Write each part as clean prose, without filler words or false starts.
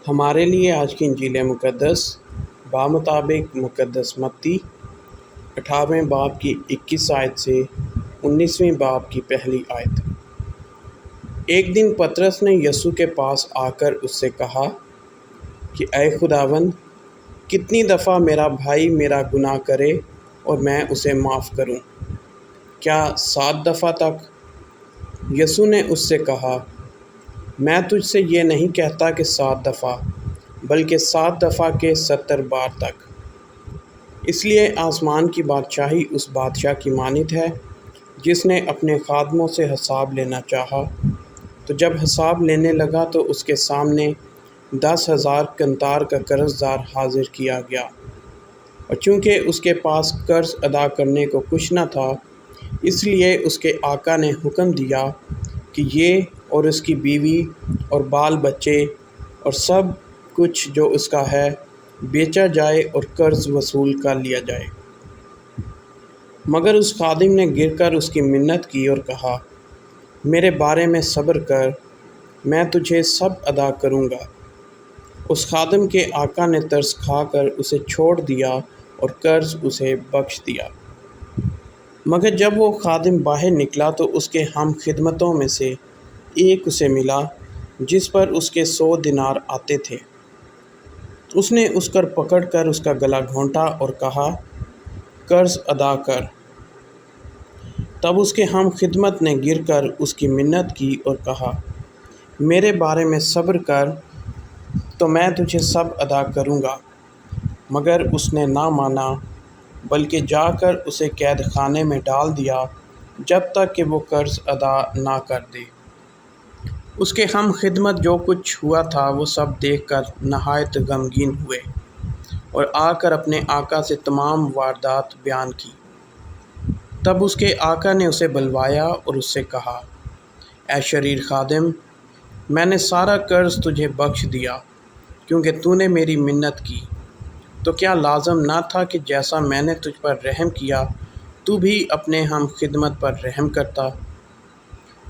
ہمارے لیے آج کی انجیل مقدس بمطابق مقدس متی 18ویں باب کی 21 آیت سے 19ویں باب کی پہلی آیت۔ ایک دن پطرس نے یسوع کے پاس آ کر اس سے کہا کہ اے خداوند، کتنی دفعہ میرا بھائی میرا گناہ کرے اور میں اسے معاف کروں؟ کیا 7 دفعہ تک؟ یسوع نے اس سے کہا، میں تجھ سے یہ نہیں کہتا کہ 7 دفعہ، بلکہ 7 دفعہ کے 70 بار تک۔ اس لیے آسمان کی بادشاہی اس بادشاہ کی مانند ہے جس نے اپنے خادموں سے حساب لینا چاہا، تو جب حساب لینے لگا تو اس کے سامنے 10,000 قنطار کا قرض دار حاضر کیا گیا، اور چونکہ اس کے پاس قرض ادا کرنے کو کچھ نہ تھا، اس لیے اس کے آقا نے حکم دیا کہ یہ اور اس کی بیوی اور بال بچے اور سب کچھ جو اس کا ہے بیچا جائے اور قرض وصول کر لیا جائے۔ مگر اس خادم نے گر کر اس کی منت کی اور کہا، میرے بارے میں صبر کر، میں تجھے سب ادا کروں گا۔ اس خادم کے آقا نے ترس کھا کر اسے چھوڑ دیا اور قرض اسے بخش دیا۔ مگر جب وہ خادم باہر نکلا تو اس کے ہم خدمتوں میں سے ایک اسے ملا جس پر اس کے 100 دینار آتے تھے۔ اس نے اس کو پکڑ کر اس کا گلا گھونٹا اور کہا، قرض ادا کر۔ تب اس کے ہم خدمت نے گر کر اس کی منت کی اور کہا، میرے بارے میں صبر کر، تو میں تجھے سب ادا کروں گا۔ مگر اس نے نہ مانا، بلکہ جا کر اسے قید خانے میں ڈال دیا جب تک کہ وہ قرض ادا نہ کر دے۔ اس کے ہم خدمت جو کچھ ہوا تھا وہ سب دیکھ کر نہایت غمگین ہوئے اور آ کر اپنے آقا سے تمام واردات بیان کی۔ تب اس کے آقا نے اسے بلوایا اور اس سے کہا، اے شریر خادم، میں نے سارا قرض تجھے بخش دیا کیونکہ تو نے میری منت کی۔ تو کیا لازم نہ تھا کہ جیسا میں نے تجھ پر رحم کیا تو بھی اپنے ہم خدمت پر رحم کرتا؟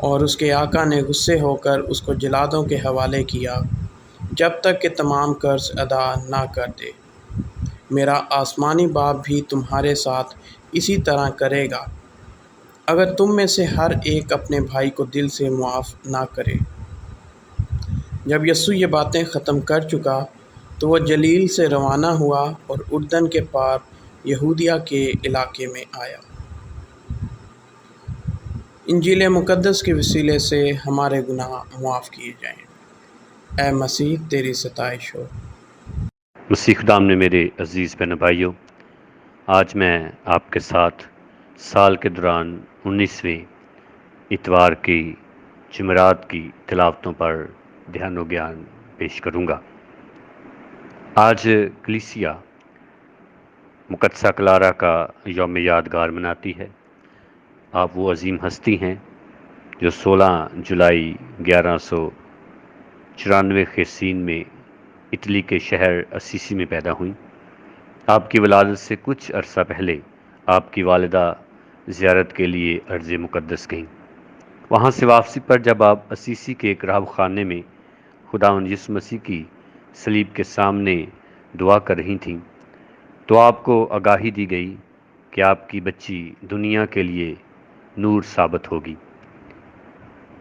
اور اس کے آقا نے غصے ہو کر اس کو جلادوں کے حوالے کیا جب تک کہ تمام قرض ادا نہ کر دے۔ میرا آسمانی باپ بھی تمہارے ساتھ اسی طرح کرے گا اگر تم میں سے ہر ایک اپنے بھائی کو دل سے معاف نہ کرے۔ جب یسوع یہ باتیں ختم کر چکا تو وہ جلیل سے روانہ ہوا اور اردن کے پار یہودیہ کے علاقے میں آیا۔ انجیل مقدس کے وسیلے سے ہمارے گناہ معاف کیے جائیں۔ اے مسیح، تیری ستائش ہو۔ مسیح خدام نے میرے عزیز بہن بھائیوں، آج میں آپ کے ساتھ سال کے دوران 19ویں اتوار کی جمعرات کی تلاوتوں پر دھیان و گیان پیش کروں گا۔ آج کلیسیا مقدسہ کلارا کا یوم یادگار مناتی ہے۔ آپ وہ عظیم ہستی ہیں جو 16 جولائی 1194 خرسین میں اٹلی کے شہر اسیسی میں پیدا ہوئیں۔ آپ کی ولادت سے کچھ عرصہ پہلے آپ کی والدہ زیارت کے لیے ارض مقدس گئیں۔ وہاں سے واپسی پر جب آپ اسیسی کے ایک راہب خانے میں خداوند یسوع مسیح کی صلیب کے سامنے دعا کر رہی تھیں تو آپ کو آگاہی دی گئی کہ آپ کی بچی دنیا کے لیے نور ثابت ہوگی۔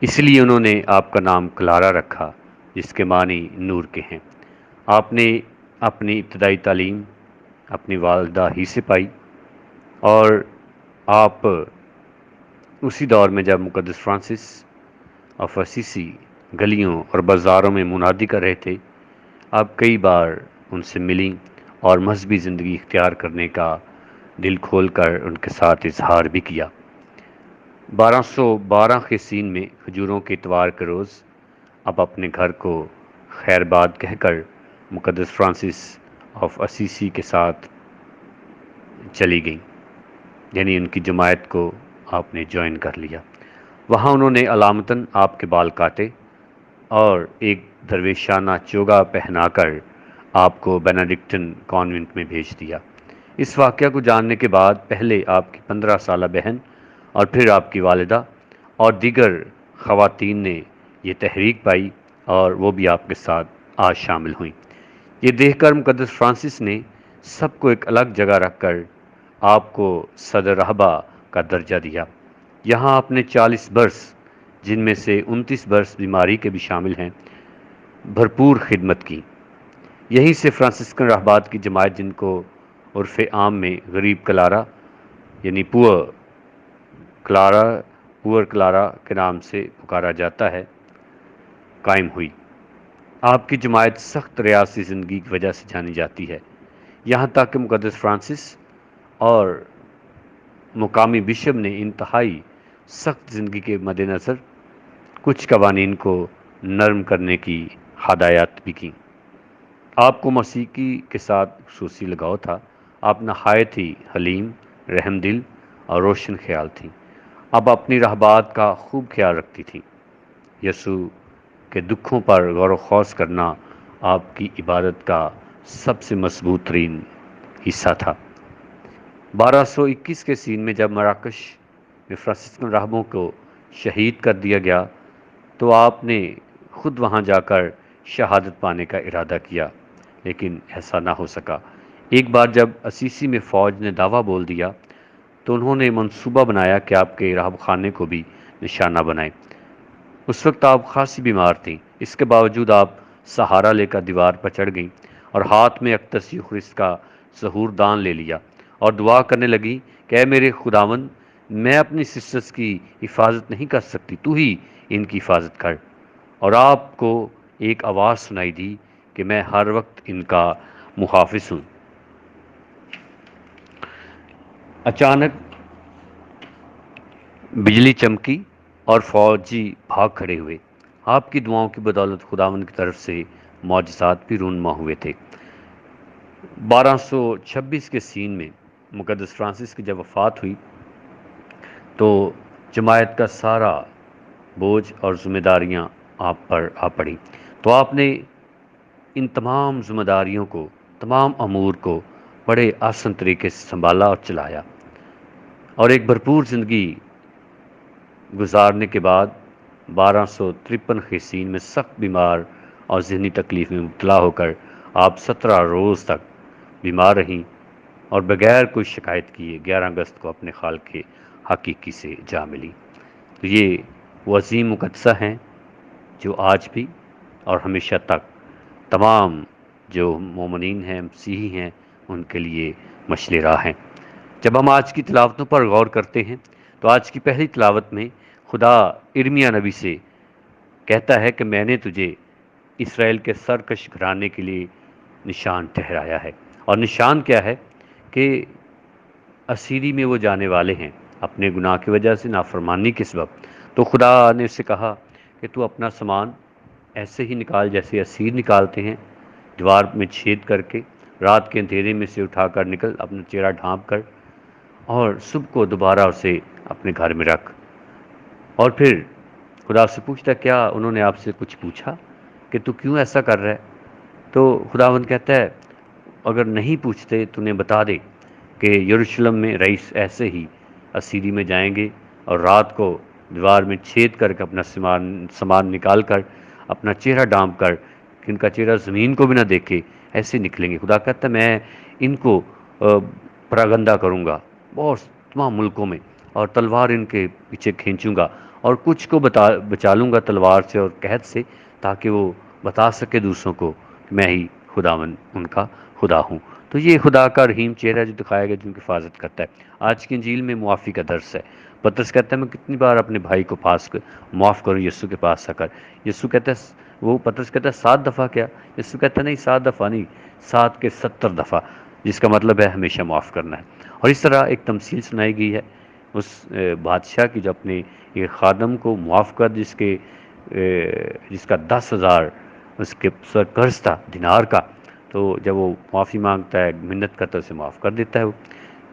اس لیے انہوں نے آپ کا نام کلارا رکھا، جس کے معنی نور کے ہیں۔ آپ نے اپنی ابتدائی تعلیم اپنی والدہ ہی سے پائی، اور آپ اسی دور میں جب مقدس فرانسس آف اسیسی گلیوں اور بازاروں میں منادی کر رہے تھے، آپ کئی بار ان سے ملیں اور مذہبی زندگی اختیار کرنے کا دل کھول کر ان کے ساتھ اظہار بھی کیا۔ 1212 خرسین میں کھجوروں کے اتوار کے روز اب اپنے گھر کو خیر باد کہہ کر مقدس فرانسس آف اسیسی کے ساتھ چلی گئیں، یعنی ان کی جماعت کو آپ نے جوائن کر لیا۔ وہاں انہوں نے علامتاً آپ کے بال کاٹے اور ایک درویشانہ چوگا پہنا کر آپ کو بینیڈکٹن کانوینٹ میں بھیج دیا۔ اس واقعہ کو جاننے کے بعد پہلے آپ کی 15 سالہ بہن اور پھر آپ کی والدہ اور دیگر خواتین نے یہ تحریک پائی اور وہ بھی آپ کے ساتھ آج شامل ہوئیں۔ یہ دیکھ کر مقدس فرانسس نے سب کو ایک الگ جگہ رکھ کر آپ کو صدر رہبہ کا درجہ دیا۔ یہاں آپ نے 40 برس، جن میں سے 29 برس بیماری کے بھی شامل ہیں، بھرپور خدمت کی۔ یہیں سے فرانسسکن راہبات کی جماعت، جن کو عرف عام میں غریب کلارا یعنی پور کلارا کے نام سے پکارا جاتا ہے، قائم ہوئی۔ آپ کی جماعت سخت ریاضی زندگی کی وجہ سے جانی جاتی ہے، یہاں تک کہ مقدس فرانسس اور مقامی بشپ نے انتہائی سخت زندگی کے مد نظر کچھ قوانین کو نرم کرنے کی ہدایات بھی کی۔ آپ کو موسیقی کے ساتھ خصوصی لگاؤ تھا۔ آپ نہایت ہی حلیم، رحم دل اور روشن خیال تھیں۔ آپ اپنی راہبات کا خوب خیال رکھتی تھیں۔ یسوع کے دکھوں پر غور و خوض کرنا آپ کی عبادت کا سب سے مضبوط ترین حصہ تھا۔ 1221 کے سین میں جب مراکش میں فرانسسکن راہبوں کو شہید کر دیا گیا تو آپ نے خود وہاں جا کر شہادت پانے کا ارادہ کیا، لیکن ایسا نہ ہو سکا۔ ایک بار جب اسیسی میں فوج نے دعویٰ بول دیا تو انہوں نے منصوبہ بنایا کہ آپ کے راہب خانے کو بھی نشانہ بنائیں۔ اس وقت آپ خاصی بیمار تھیں، اس کے باوجود آپ سہارا لے کر دیوار پر چڑھ گئیں اور ہاتھ میں اقدس یوخرست کا ظہور دان لے لیا اور دعا کرنے لگی کہ اے میرے خداوند، میں اپنی سسٹرز کی حفاظت نہیں کر سکتی، تو ہی ان کی حفاظت کر۔ اور آپ کو ایک آواز سنائی دی کہ میں ہر وقت ان کا محافظ ہوں۔ اچانک بجلی چمکی اور فوجی بھاگ کھڑے ہوئے۔ آپ کی دعاؤں کی بدولت خداوند کی طرف سے معجزات بھی رونما ہوئے تھے۔ 1226 کے سین میں مقدس فرانسس کی جب وفات ہوئی تو جماعت کا سارا بوجھ اور ذمہ داریاں آپ پر آ پڑی، تو آپ نے ان تمام ذمہ داریوں کو، تمام امور کو بڑے آسن طریقے سے سنبھالا اور چلایا، اور ایک بھرپور زندگی گزارنے کے بعد 1253 کے سین میں سخت بیمار اور ذہنی تکلیف میں مبتلا ہو کر آپ 17 روز تک بیمار رہیں اور بغیر کوئی شکایت کیے 11 اگست کو اپنے خالق حقیقی سے جا ملی۔ تو یہ وہ عظیم مقدسہ ہیں جو آج بھی اور ہمیشہ تک تمام جو مومنین ہیں، مسیحی ہیں، ان کے لیے مشعل راہ ہیں۔ جب ہم آج کی تلاوتوں پر غور کرتے ہیں تو آج کی پہلی تلاوت میں خدا ارمیا نبی سے کہتا ہے کہ میں نے تجھے اسرائیل کے سرکش گھرانے کے لیے نشان ٹھہرایا ہے، اور نشان کیا ہے کہ اسیری میں وہ جانے والے ہیں اپنے گناہ کی وجہ سے، نافرمانی کے سبب۔ تو خدا نے اسے کہا کہ تو اپنا سامان ایسے ہی نکال جیسے اسیر نکالتے ہیں، دیوار میں چھید کر کے، رات کے اندھیرے میں سے اٹھا کر نکل، اپنا چہرہ ڈھانپ کر، اور صبح کو دوبارہ اسے اپنے گھر میں رکھ۔ اور پھر خدا سے پوچھتا کیا انہوں نے آپ سے کچھ پوچھا کہ تو کیوں ایسا کر رہا ہے؟ تو خداوند کہتا ہے اگر نہیں پوچھتے تو انہیں بتا دے کہ یروشلم میں رئیس ایسے ہی اسیری میں جائیں گے اور رات کو دیوار میں چھید کر کے اپنا سامان نکال کر، اپنا چہرہ ڈانپ کر، کہ ان کا چہرہ زمین کو بھی نہ دیکھے، ایسے نکلیں گے۔ خدا کہتا ہے میں ان کو پراگندہ کروں گا بہت تمام ملکوں میں، اور تلوار ان کے پیچھے کھینچوں گا، اور کچھ کو بچا لوں گا تلوار سے اور قحط سے، تاکہ وہ بتا سکے دوسروں کو کہ میں ہی خداوند ان کا خدا ہوں۔ تو یہ خدا کا رحیم چہرہ جو دکھایا گیا، جن کی حفاظت کرتا ہے۔ آج کی انجیل میں معافی کا درس ہے۔ پطرس کہتا ہے میں کتنی بار اپنے بھائی کو معاف کروں یسوع کے پاس آ کر۔ یسوع کہتا ہے، وہ پطرس کہتا ہے 7 دفعہ کیا؟ یسوع کہتا ہے نہیں 7 دفعہ نہیں، 7 کے 70 دفعہ، جس کا مطلب ہے ہمیشہ معاف کرنا ہے۔ اور اس طرح ایک تمثیل سنائی گئی ہے اس بادشاہ کی جو اپنے ایک خادم کو معاف کر، جس کا 10,000 اس کے سر قرض تھا دینار کا، تو جب وہ معافی مانگتا ہے، منت کرتا ہے، اسے معاف کر دیتا ہے۔ وہ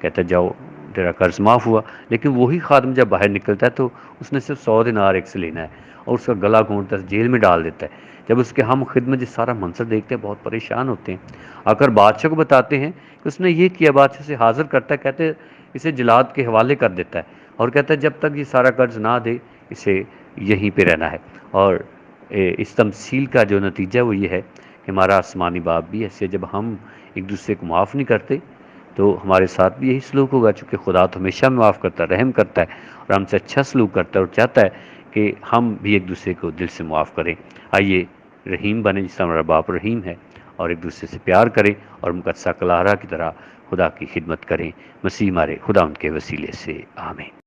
کہتا ہے جاؤ تیرا قرض معاف ہوا۔ لیکن وہی خادم جب باہر نکلتا ہے تو اس نے صرف 100 دینار ایک سے لینا ہے، اور اس کا گلا گھونٹتا ہے، جیل میں ڈال دیتا ہے۔ جب اس کے ہم خدمت جس سارا منظر دیکھتے ہیں بہت پریشان ہوتے ہیں، آ کر بادشاہ کو بتاتے ہیں کہ اس نے یہ کیا۔ بادشاہ سے حاضر کرتا ہے، کہتے ہیں اسے جلاد کے حوالے کر دیتا ہے، اور کہتا ہے جب تک یہ سارا قرض نہ دے اسے یہیں پہ رہنا ہے۔ اور اس تمثیل کا جو نتیجہ وہ یہ ہے کہ ہمارا آسمانی باپ بھی ایسے جب ہم ایک دوسرے کو معاف نہیں کرتے تو ہمارے ساتھ بھی یہی سلوک ہوگا، چونکہ خدا تو ہمیشہ معاف کرتا ہے، رحم کرتا ہے اور ہم سے اچھا سلوک کرتا ہے اور چاہتا ہے کہ ہم بھی ایک دوسرے کو دل سے معاف کریں۔ آئیے رحیم بنیں جس طرح ہمارا باپ رحیم ہے، اور ایک دوسرے سے پیار کریں اور مقدسہ کلارا کی طرح خدا کی خدمت کریں۔ مسیح ہمارے خدا ان کے وسیلے سے، آمین۔